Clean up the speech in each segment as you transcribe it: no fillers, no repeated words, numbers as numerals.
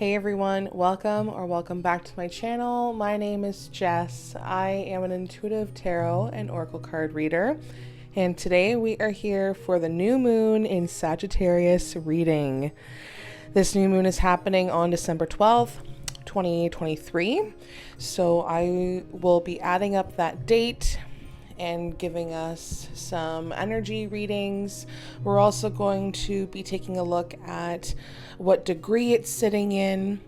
Hey everyone, welcome back to my channel. My name is Jess. I am an intuitive tarot and oracle card reader, and today we are here for the new moon in Sagittarius reading. This new moon is happening on December 12th, 2023, so I will be adding up that date and giving us some energy readings. We're also going to be taking a look at what degree it's sitting in,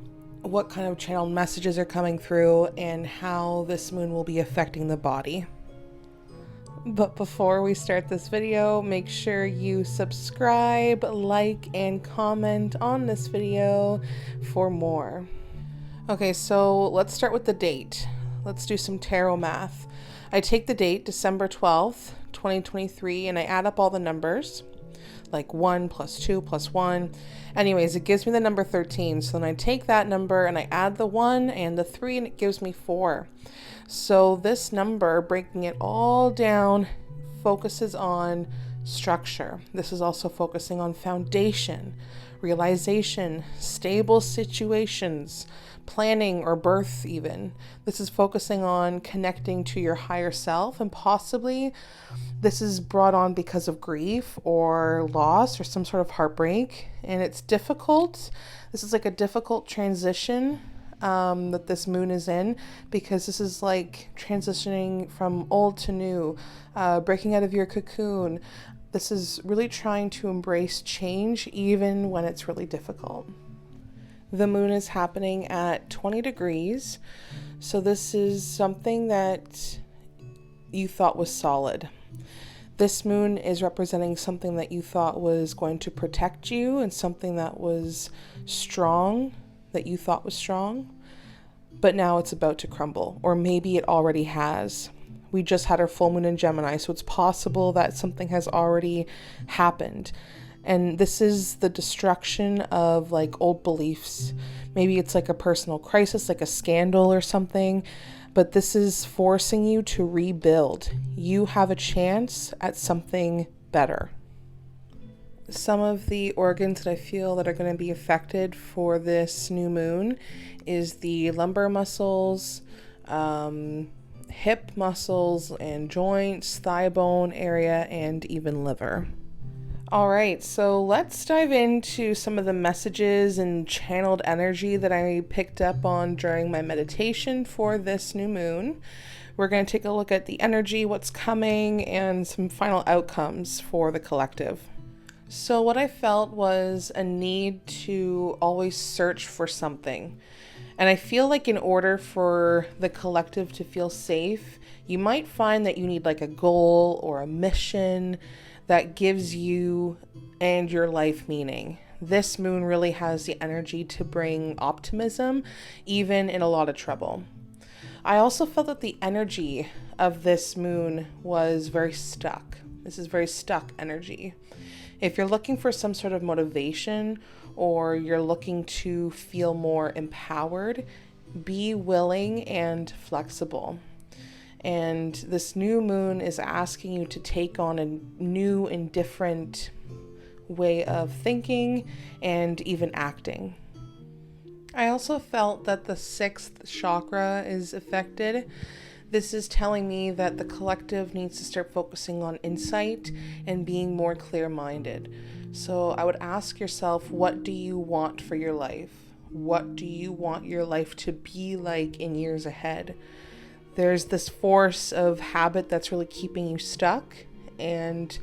what kind of channeled messages are coming through, and how this moon will be affecting the body. But before we start this video, make sure you subscribe, like, and comment on this video for more. Okay, so let's start with the date. Let's do some tarot math. I take the date, December 12th, 2023, and I add up all the numbers, like 1 plus 2 plus 1. Anyways, it gives me the number 13. So then I take that number and I add the 1 and the 3, and it gives me 4. So this number, breaking it all down, focuses on structure. This is also focusing on foundation, realization, stable situations, planning or birth even. This is focusing on connecting to your higher self, and possibly this is brought on because of grief or loss or some sort of heartbreak, and it's difficult. This is like a difficult transition that this moon is in, because this is like transitioning from old to new, breaking out of your cocoon. This is really trying to embrace change even when it's really difficult. The moon is happening at 20 degrees, so this is something that you thought was solid. This moon is representing something that you thought was going to protect you, and something that was strong, that you thought was strong, but now it's about to crumble, or maybe it already has. We just had our full moon in Gemini, so it's possible that something has already happened. And this is the destruction of like old beliefs. Maybe it's like a personal crisis, like a scandal or something, but this is forcing you to rebuild. You have a chance at something better. Some of the organs that I feel that are going to be affected for this new moon is the lumbar muscles, hip muscles and joints, thigh bone area, and even liver. All right, so let's dive into some of the messages and channeled energy that I picked up on during my meditation for this new moon. We're going to take a look at the energy, what's coming, and some final outcomes for the collective. So what I felt was a need to always search for something. And I feel like in order for the collective to feel safe, you might find that you need like a goal or a mission that gives you and your life meaning. This moon really has the energy to bring optimism, even in a lot of trouble. I also felt that the energy of this moon was very stuck. This is very stuck energy. If you're looking for some sort of motivation, or you're looking to feel more empowered, be willing and flexible. And this new moon is asking you to take on a new and different way of thinking and even acting. I also felt that the 6th chakra is affected. This is telling me that the collective needs to start focusing on insight and being more clear-minded. So I would ask yourself, what do you want for your life? What do you want your life to be like in years ahead? There's this force of habit that's really keeping you stuck and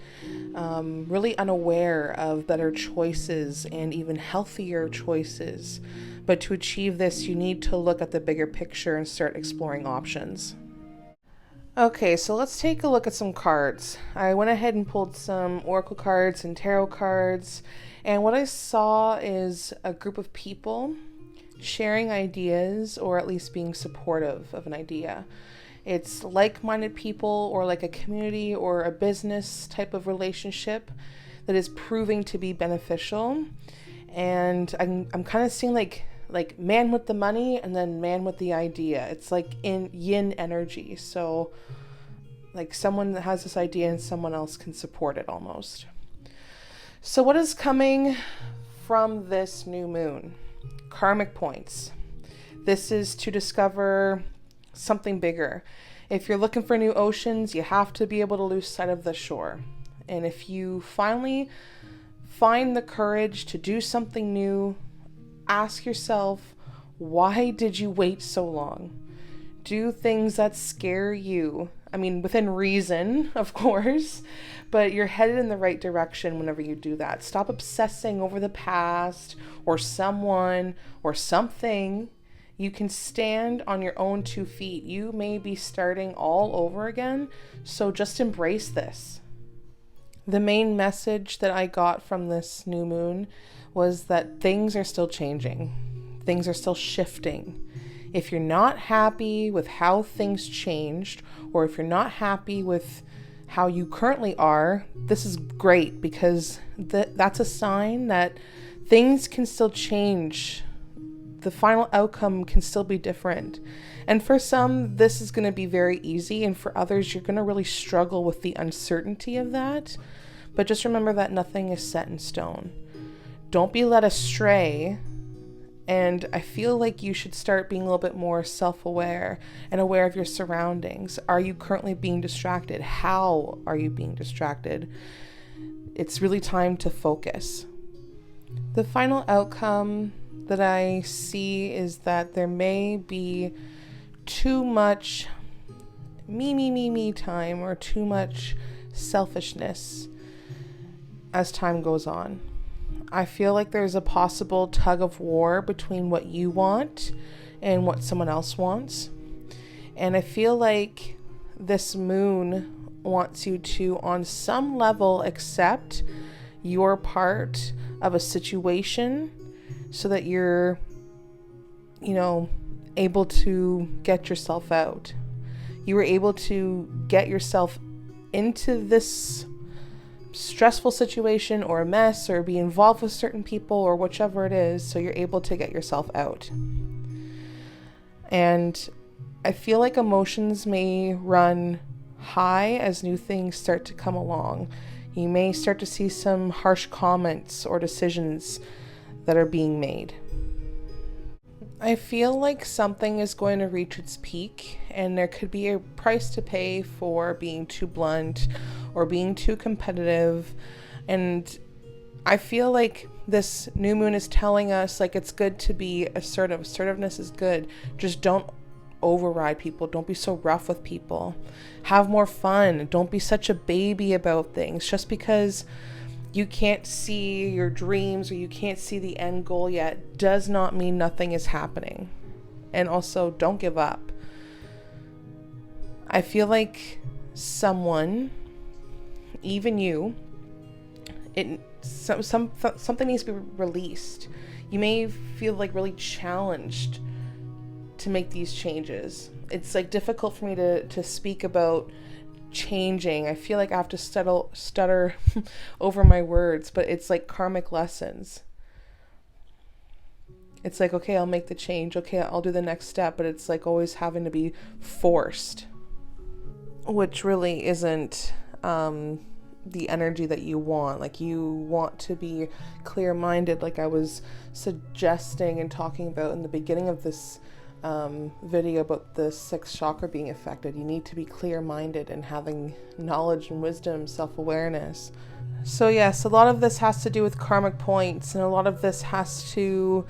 really unaware of better choices and even healthier choices. But to achieve this, you need to look at the bigger picture and start exploring options. Okay, so let's take a look at some cards. I went ahead and pulled some oracle cards and tarot cards, and what I saw is a group of people sharing ideas, or at least being supportive of an idea. It's like-minded people, or like a community or a business type of relationship that is proving to be beneficial. And I'm kind of seeing like man with the money and then man with the idea. It's like in yin energy. So like someone that has this idea and someone else can support it almost. So what is coming from this new moon? Karmic points. This is to discover something bigger. If you're looking for new oceans, you have to be able to lose sight of the shore. And if you finally find the courage to do something new, ask yourself, why did you wait so long? Do things that scare you. I mean, within reason, of course, but you're headed in the right direction whenever you do that. Stop obsessing over the past or someone or something. You can stand on your own 2 feet. You may be starting all over again, so just embrace this. The main message that I got from this new moon was that things are still changing. Things are still shifting. If you're not happy with how things changed, or if you're not happy with how you currently are, this is great, because that's a sign that things can still change. The final outcome can still be different. And for some, this is going to be very easy, and for others, you're going to really struggle with the uncertainty of that. But just remember that nothing is set in stone. Don't be led astray. And I feel like you should start being a little bit more self-aware and aware of your surroundings. Are you currently being distracted? How are you being distracted? It's really time to focus. The final outcome that I see is that there may be too much me time, or too much selfishness as time goes on. I feel like there's a possible tug of war between what you want and what someone else wants. And I feel like this moon wants you to, on some level, accept your part of a situation so that you're, able to get yourself out. You were able to get yourself into this stressful situation or a mess, or be involved with certain people, or whichever it is, so you're able to get yourself out. And I feel like emotions may run high as new things start to come along. You may start to see some harsh comments or decisions that are being made. I feel like something is going to reach its peak, and there could be a price to pay for being too blunt or being too competitive. And I feel like this new moon is telling us, like, it's good to be assertive. Assertiveness is good. Just don't override people. Don't be so rough with people. Have more fun. Don't be such a baby about things. Just because you can't see your dreams or you can't see the end goal yet does not mean nothing is happening. And also, don't give up. I feel like someone, even you, something needs to be released. You may feel like really challenged to make these changes. It's like difficult for me to speak about changing. I feel like I have to stutter over my words, but it's like karmic lessons. It's like, okay, I'll make the change. Okay, I'll do the next step, but it's like always having to be forced, which really isn't the energy that you want. Like, you want to be clear-minded, like I was suggesting and talking about in the beginning of this video about the 6th chakra being affected. You need to be clear-minded and having knowledge and wisdom, self-awareness. So yes, a lot of this has to do with karmic points, and a lot of this has to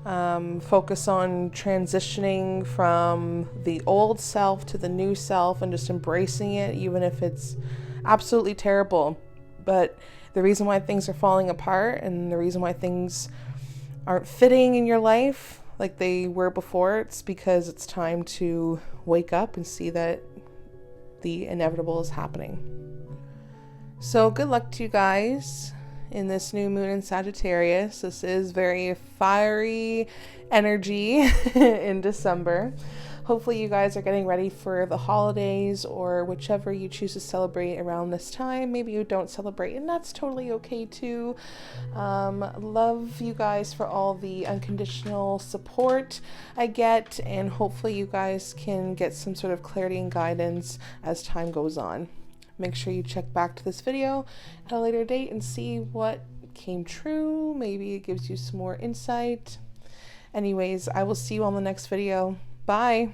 focus on transitioning from the old self to the new self and just embracing it, even if it's absolutely terrible. But the reason why things are falling apart and the reason why things aren't fitting in your life like they were before, it's because it's time to wake up and see that the inevitable is happening. So good luck to you guys in this new moon in Sagittarius. This is very fiery energy in December. Hopefully you guys are getting ready for the holidays or whichever you choose to celebrate around this time. Maybe you don't celebrate, and that's totally okay too. Love you guys for all the unconditional support I get, and hopefully you guys can get some sort of clarity and guidance as time goes on. Make sure you check back to this video at a later date and see what came true. Maybe it gives you some more insight. Anyways, I will see you on the next video. Bye.